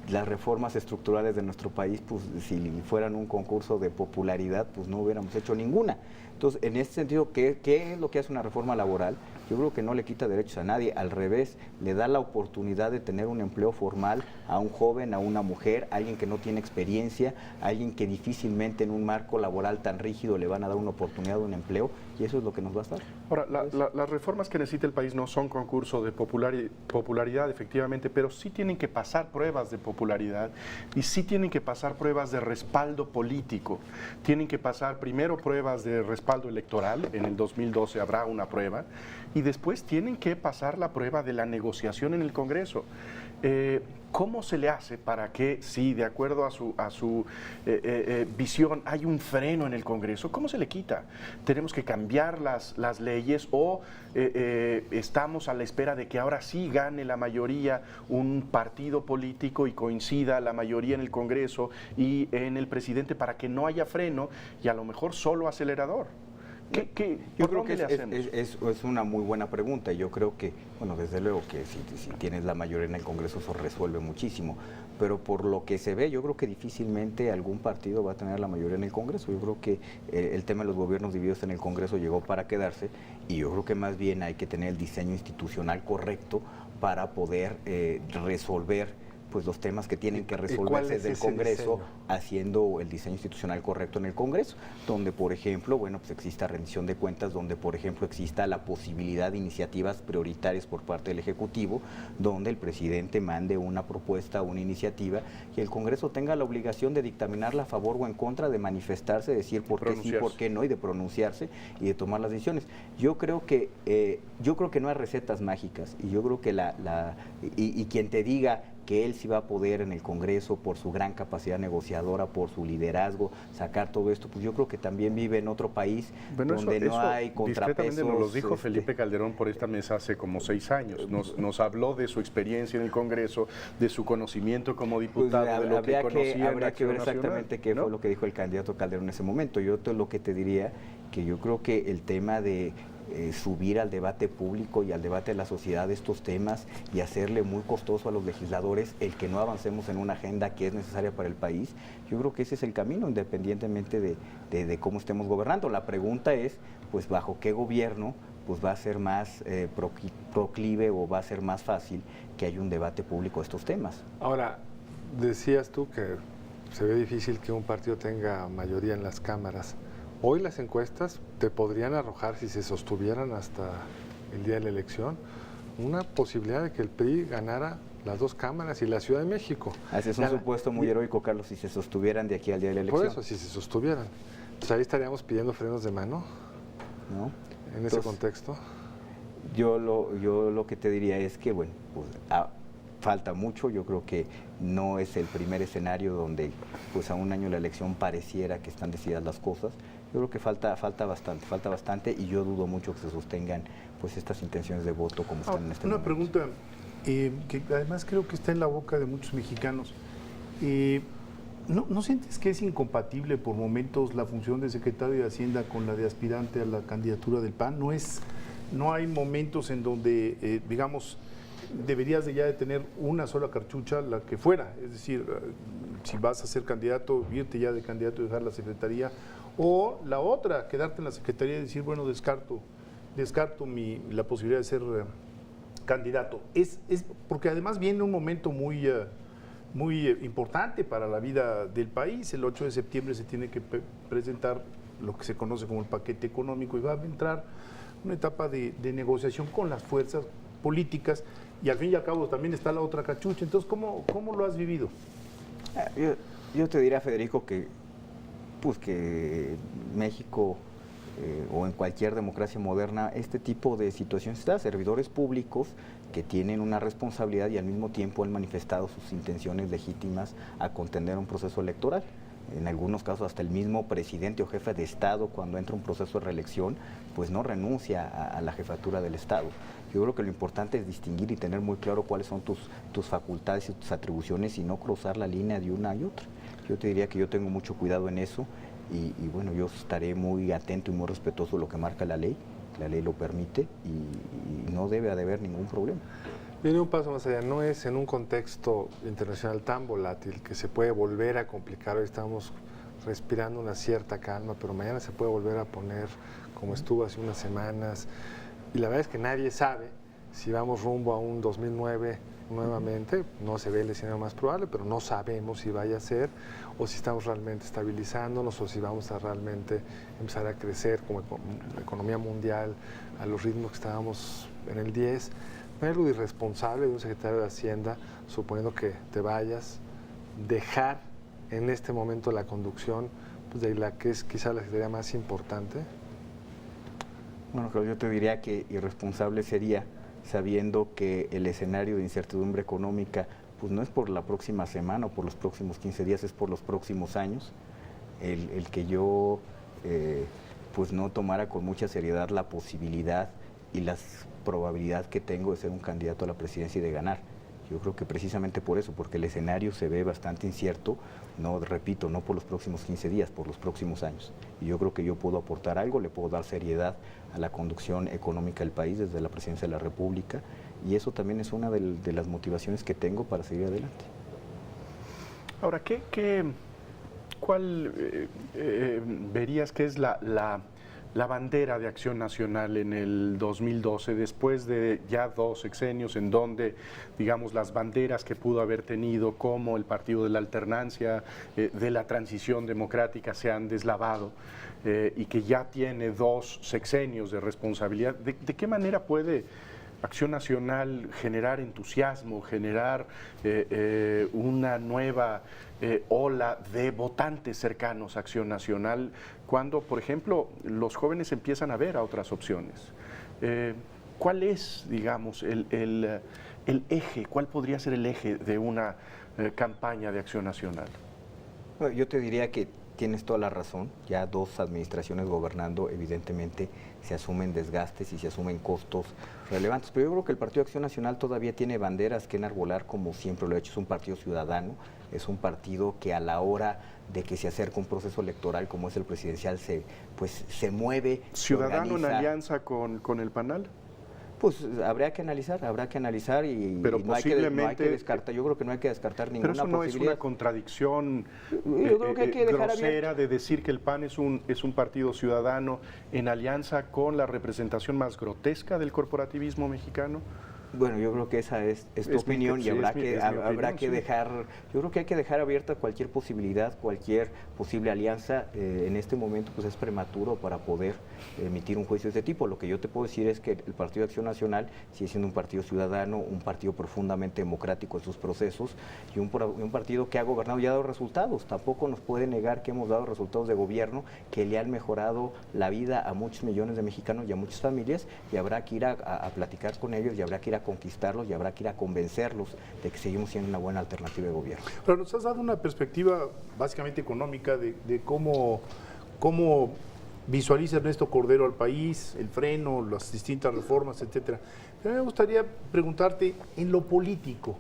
Las reformas estructurales de nuestro país, pues si fueran un concurso de popularidad, pues no hubiéramos hecho ninguna. Entonces, en este sentido, ¿qué es lo que hace una reforma laboral? Yo creo que no le quita derechos a nadie, al revés, le da la oportunidad de tener un empleo formal a un joven, a una mujer, a alguien que no tiene experiencia, a alguien que difícilmente en un marco laboral tan rígido le van a dar una oportunidad de un empleo, y eso es lo que nos va a estar. Ahora, las reformas que necesita el país no son concurso de popularidad, efectivamente, pero sí tienen que pasar pruebas de popularidad y sí tienen que pasar pruebas de respaldo político. Tienen que pasar primero pruebas de respaldo electoral, en el 2012 habrá una prueba, y después tienen que pasar la prueba de la negociación en el Congreso. ¿Cómo se le hace para que, si de acuerdo a su visión hay un freno en el Congreso, cómo se le quita? ¿Tenemos que cambiar las leyes o estamos a la espera de que ahora sí gane la mayoría un partido político y coincida la mayoría en el Congreso y en el presidente para que no haya freno y a lo mejor solo acelerador? Yo creo que es una muy buena pregunta. Yo creo que, bueno, desde luego que si tienes la mayoría en el Congreso eso resuelve muchísimo, pero por lo que se ve, yo creo que difícilmente algún partido va a tener la mayoría en el Congreso. Yo creo que el tema de los gobiernos divididos en el Congreso llegó para quedarse y yo creo que más bien hay que tener el diseño institucional correcto para poder resolver pues los temas que tienen que resolverse desde el Congreso, haciendo el diseño institucional correcto en el Congreso, donde, por ejemplo, bueno, pues exista rendición de cuentas, donde, por ejemplo, exista la posibilidad de iniciativas prioritarias por parte del Ejecutivo, donde el presidente mande una propuesta, una iniciativa, y el Congreso tenga la obligación de dictaminarla a favor o en contra, de manifestarse, de decir por qué sí, por qué no, y de pronunciarse y de tomar las decisiones. Yo creo que no hay recetas mágicas, y yo creo que y quien te diga que él sí va a poder en el Congreso por su gran capacidad negociadora, por su liderazgo, sacar todo esto, pues yo creo que también vive en otro país donde no hay contrapesos. Discretamente nos lo dijo Felipe Calderón por esta mesa hace como 6 años. Nos habló de su experiencia en el Congreso, de su conocimiento como diputado, pues, de lo que conocía. Habría que ver exactamente nacional, qué ¿no? fue lo que dijo el candidato Calderón en ese momento. Yo lo que te diría que yo creo que el tema de subir al debate público y al debate de la sociedad estos temas y hacerle muy costoso a los legisladores el que no avancemos en una agenda que es necesaria para el país, yo creo que ese es el camino, independientemente de cómo estemos gobernando. La pregunta es, pues, ¿bajo qué gobierno pues va a ser más proclive o va a ser más fácil que haya un debate público de estos temas? Ahora, decías tú que se ve difícil que un partido tenga mayoría en las cámaras. Hoy las encuestas te podrían arrojar, si se sostuvieran hasta el día de la elección, una posibilidad de que el PRI ganara las 2 cámaras y la Ciudad de México. Ese es un supuesto muy heroico, Carlos, si se sostuvieran de aquí al día de la elección. Por eso, si se sostuvieran. Entonces ahí estaríamos pidiendo frenos de mano, ¿no? En ese contexto. Yo lo que te diría es que, bueno, pues falta mucho. Yo creo que no es el primer escenario donde pues a un año de la elección pareciera que están decididas las cosas. Yo creo que falta bastante y yo dudo mucho que se sostengan pues estas intenciones de voto como están en este una momento. pregunta que además creo que está en la boca de muchos mexicanos. ¿No sientes que es incompatible por momentos la función de secretario de Hacienda con la de aspirante a la candidatura del PAN? ¿No hay momentos en donde, digamos, deberías ya de tener una sola cartucha, la que fuera? Es decir, si vas a ser candidato, irte ya de candidato y dejar la secretaría, o la otra, quedarte en la secretaría y decir, bueno, descarto la posibilidad de ser candidato. Es porque además viene un momento muy importante para la vida del país. El 8 de septiembre se tiene que presentar lo que se conoce como el paquete económico y va a entrar una etapa de negociación con las fuerzas políticas y al fin y al cabo también está la otra cachucha. Entonces, ¿cómo lo has vivido? Yo te diría, Federico, que México o en cualquier democracia moderna, este tipo de situaciones está, servidores públicos que tienen una responsabilidad y al mismo tiempo han manifestado sus intenciones legítimas a contender un proceso electoral. En algunos casos hasta el mismo presidente o jefe de Estado, cuando entra un proceso de reelección, pues no renuncia a la jefatura del Estado. Yo creo que lo importante es distinguir y tener muy claro cuáles son tus facultades y tus atribuciones y no cruzar la línea de una y otra. Yo te diría que yo tengo mucho cuidado en eso y bueno, yo estaré muy atento y muy respetuoso de lo que marca la ley lo permite y no debe de haber ningún problema. Viene un paso más allá, no es en un contexto internacional tan volátil que se puede volver a complicar. Hoy estamos respirando una cierta calma, pero mañana se puede volver a poner como estuvo hace unas semanas. Y la verdad es que nadie sabe si vamos rumbo a un 2009 nuevamente. No se ve el escenario más probable, pero no sabemos si vaya a ser o si estamos realmente estabilizándonos o si vamos a realmente empezar a crecer como economía mundial a los ritmos que estábamos en el 10. No es algo irresponsable de un secretario de Hacienda, suponiendo que te vayas, dejar en este momento la conducción pues, de la que es quizá la secretaría más importante. Bueno, yo te diría que irresponsable sería sabiendo que el escenario de incertidumbre económica pues no es por la próxima semana o por los próximos 15 días, es por los próximos años. El que yo pues no tomara con mucha seriedad la posibilidad y la probabilidad que tengo de ser un candidato a la presidencia y de ganar. Yo creo que precisamente por eso, porque el escenario se ve bastante incierto, no, repito, no por los próximos 15 días, por los próximos años. Y yo creo que yo puedo aportar algo, le puedo dar seriedad a la conducción económica del país desde la presidencia de la República, y eso también es una de las motivaciones que tengo para seguir adelante. Ahora, ¿cuál verías que es la bandera de Acción Nacional en el 2012, después de ya 2 sexenios en donde, digamos, las banderas que pudo haber tenido como el Partido de la Alternancia, de la transición democrática se han deslavado y que ya tiene 2 sexenios de responsabilidad? ¿De qué manera puede Acción Nacional generar entusiasmo, generar una nueva ola de votantes cercanos a Acción Nacional cuando, por ejemplo, los jóvenes empiezan a ver a otras opciones? ¿Cuál es, digamos, el eje, cuál podría ser el eje de una campaña de Acción Nacional? Bueno, yo te diría que tienes toda la razón, ya 2 administraciones gobernando, evidentemente se asumen desgastes y se asumen costos relevantes, pero yo creo que el Partido de Acción Nacional todavía tiene banderas que enarbolar como siempre lo ha hecho. Es un partido ciudadano, es un partido que a la hora de que se acerca un proceso electoral como es el presidencial se mueve. ¿Ciudadano en alianza con el PANAL? Pues habría que analizar y, pero y no hay que descartar. Yo creo que no hay que descartar ninguna posibilidad. Pero eso no es una contradicción grosera de decir que el PAN es un partido ciudadano en alianza con la representación más grotesca del corporativismo mexicano. Bueno, yo creo que esa es tu opinión y habrá que dejar, yo creo que hay que dejar abierta cualquier posibilidad, cualquier posible alianza. En este momento pues es prematuro para poder emitir un juicio de ese tipo. Lo que yo te puedo decir es que el Partido de Acción Nacional sigue siendo un partido ciudadano, un partido profundamente democrático en sus procesos y un partido que ha gobernado y ha dado resultados. Tampoco nos puede negar que hemos dado resultados de gobierno que le han mejorado la vida a muchos millones de mexicanos y a muchas familias, y habrá que ir a platicar con ellos y habrá que ir a a conquistarlos y habrá que ir a convencerlos de que seguimos siendo una buena alternativa de gobierno. Pero nos has dado una perspectiva básicamente económica de cómo visualiza Ernesto Cordero al país, el freno, las distintas reformas, etcétera. Pero me gustaría preguntarte en lo político.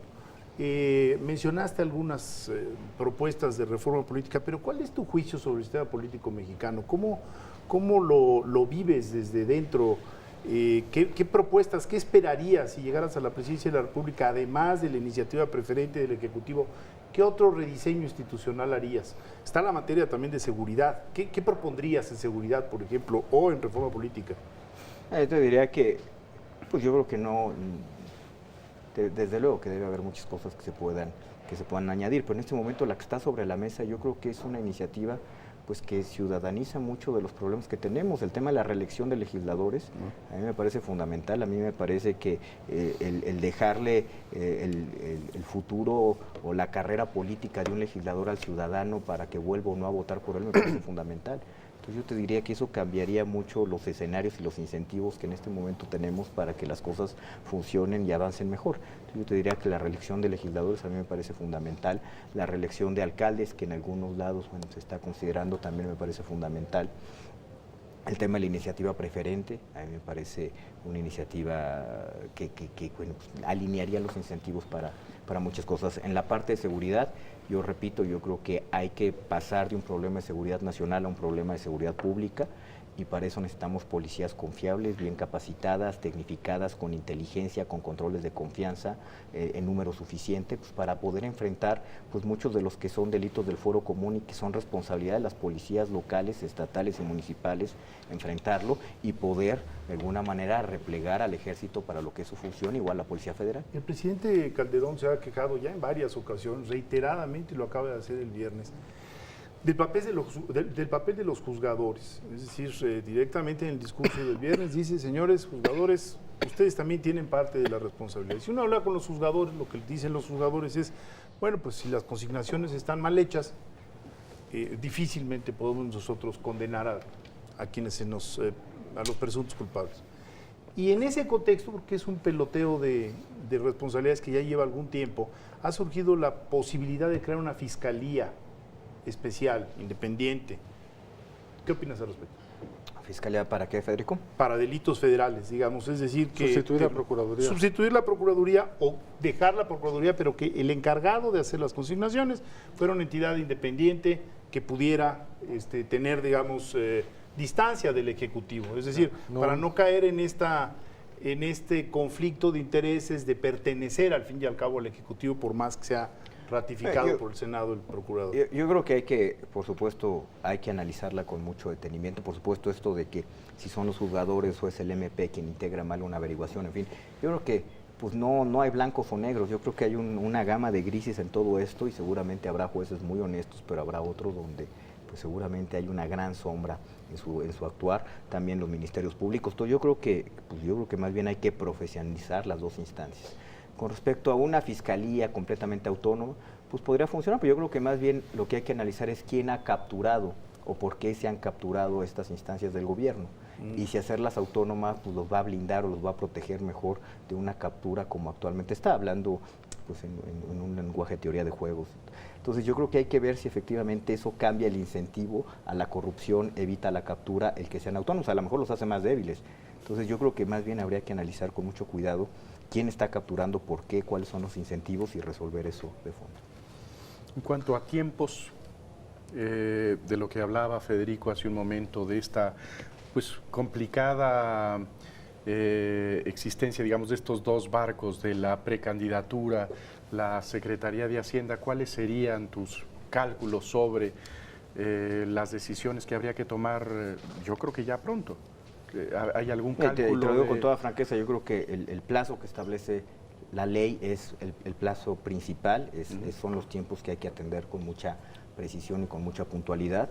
Mencionaste algunas propuestas de reforma política, pero ¿cuál es tu juicio sobre el sistema político mexicano? ¿Cómo lo vives desde dentro? ¿Qué propuestas, qué esperarías si llegaras a la presidencia de la República, además de la iniciativa preferente del Ejecutivo? ¿Qué otro rediseño institucional harías? Está la materia también de seguridad. ¿Qué propondrías en seguridad, por ejemplo, o en reforma política? Yo te diría que, pues yo creo que no, desde luego que debe haber muchas cosas que se puedan añadir, pero en este momento la que está sobre la mesa yo creo que es una iniciativa pues que ciudadaniza mucho de los problemas que tenemos. El tema de la reelección de legisladores a mí me parece fundamental, a mí me parece que el dejarle el futuro o la carrera política de un legislador al ciudadano para que vuelva o no a votar por él me parece fundamental. Entonces yo te diría que eso cambiaría mucho los escenarios y los incentivos que en este momento tenemos para que las cosas funcionen y avancen mejor. Entonces yo te diría que la reelección de legisladores a mí me parece fundamental, la reelección de alcaldes, que en algunos lados se está considerando, también me parece fundamental. El tema de la iniciativa preferente, a mí me parece una iniciativa que bueno, pues, alinearía los incentivos para muchas cosas. En la parte de seguridad, yo repito, yo creo que hay que pasar de un problema de seguridad nacional a un problema de seguridad pública, y para eso necesitamos policías confiables, bien capacitadas, tecnificadas, con inteligencia, con controles de confianza, en número suficiente, pues, para poder enfrentar pues, muchos de los que son delitos del fuero común y que son responsabilidad de las policías locales, estatales y municipales, enfrentarlo y poder de alguna manera replegar al ejército para lo que es su función, igual la Policía Federal. El presidente Calderón se ha quejado ya en varias ocasiones, reiteradamente, lo acaba de hacer el viernes, del papel de los juzgadores. Es decir, directamente en el discurso del viernes dice: señores juzgadores, ustedes también tienen parte de la responsabilidad. Si uno habla con los juzgadores, lo que dicen los juzgadores es: bueno, pues si las consignaciones están mal hechas, difícilmente podemos nosotros condenar a quienes a los presuntos culpables. Y en ese contexto, porque es un peloteo de responsabilidades que ya lleva algún tiempo, ha surgido la posibilidad de crear una fiscalía especial, independiente. ¿Qué opinas al respecto? ¿Fiscalía para qué, Federico? Para delitos federales, digamos, es decir, que Sustituir la Procuraduría. Sustituir la Procuraduría o dejar la Procuraduría, pero que el encargado de hacer las consignaciones fuera una entidad independiente que pudiera tener, digamos, distancia del Ejecutivo. Es decir, para no caer en este conflicto de intereses de pertenecer al fin y al cabo al Ejecutivo, por más que sea ratificado por el Senado el procurador. Yo creo que por supuesto, hay que analizarla con mucho detenimiento. Por supuesto, esto de que si son los juzgadores o es el MP quien integra mal una averiguación, en fin, yo creo que pues no hay blancos o negros. Yo creo que hay una gama de grises en todo esto, y seguramente habrá jueces muy honestos, pero habrá otros donde pues seguramente hay una gran sombra en su actuar, también los ministerios públicos. Entonces yo creo que más bien hay que profesionalizar las dos instancias. Con respecto a una fiscalía completamente autónoma, pues podría funcionar, pero yo creo que más bien lo que hay que analizar es quién ha capturado o por qué se han capturado estas instancias del gobierno. Y si hacerlas autónomas, pues los va a blindar o los va a proteger mejor de una captura como actualmente está, hablando pues en un lenguaje de teoría de juegos. Entonces yo creo que hay que ver si efectivamente eso cambia el incentivo a la corrupción, evita la captura, el que sean autónomos, a lo mejor los hace más débiles. Entonces yo creo que más bien habría que analizar con mucho cuidado quién está capturando, por qué, cuáles son los incentivos y resolver eso de fondo. En cuanto a tiempos, de lo que hablaba Federico hace un momento, de esta pues complicada existencia, digamos, de estos dos barcos, de la precandidatura, la Secretaría de Hacienda, ¿cuáles serían tus cálculos sobre las decisiones que habría que tomar? Yo creo que ya pronto. ¿Hay algún cálculo? Te lo digo con toda franqueza, yo creo que el plazo que establece la ley es el plazo principal, son los tiempos que hay que atender con mucha precisión y con mucha puntualidad.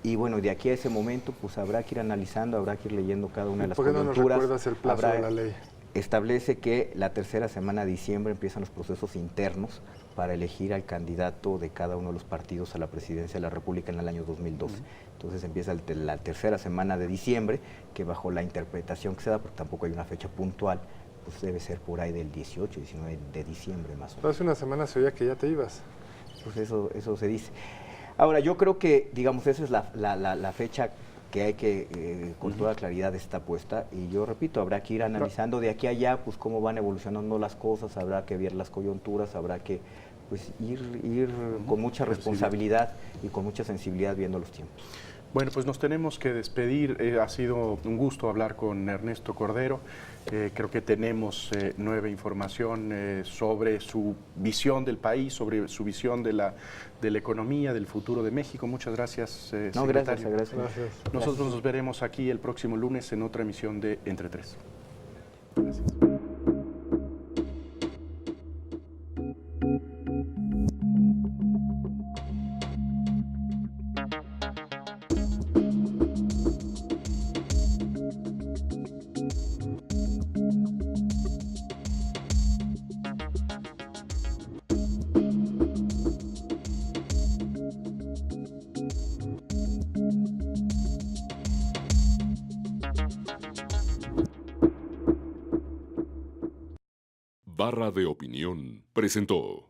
Y bueno, de aquí a ese momento, pues habrá que ir analizando, habrá que ir leyendo cada una de las coyunturas. ¿Por qué no nos recuerdas el plazo de la ley? Establece que la tercera semana de diciembre empiezan los procesos internos para elegir al candidato de cada uno de los partidos a la presidencia de la República en el año 2012. Entonces empieza la tercera semana de diciembre, que bajo la interpretación que se da, porque tampoco hay una fecha puntual, pues debe ser por ahí del 18, 19 de diciembre más o menos. Hace una semana se oía que ya te ibas. Pues eso se dice. Ahora, yo creo que, digamos, esa es la fecha que hay que, con toda claridad está puesta, y yo repito, habrá que ir analizando de aquí a allá, pues cómo van evolucionando las cosas, habrá que ver las coyunturas, habrá que pues ir con mucha responsabilidad y con mucha sensibilidad viendo los tiempos. Bueno, pues nos tenemos que despedir. Ha sido un gusto hablar con Ernesto Cordero. Creo que tenemos nueva información sobre su visión del país, sobre su visión de la economía, del futuro de México. Muchas gracias, No, secretario. gracias. Nosotros nos veremos aquí el próximo lunes en otra emisión de Entre Tres. Gracias. Barra de Opinión presentó.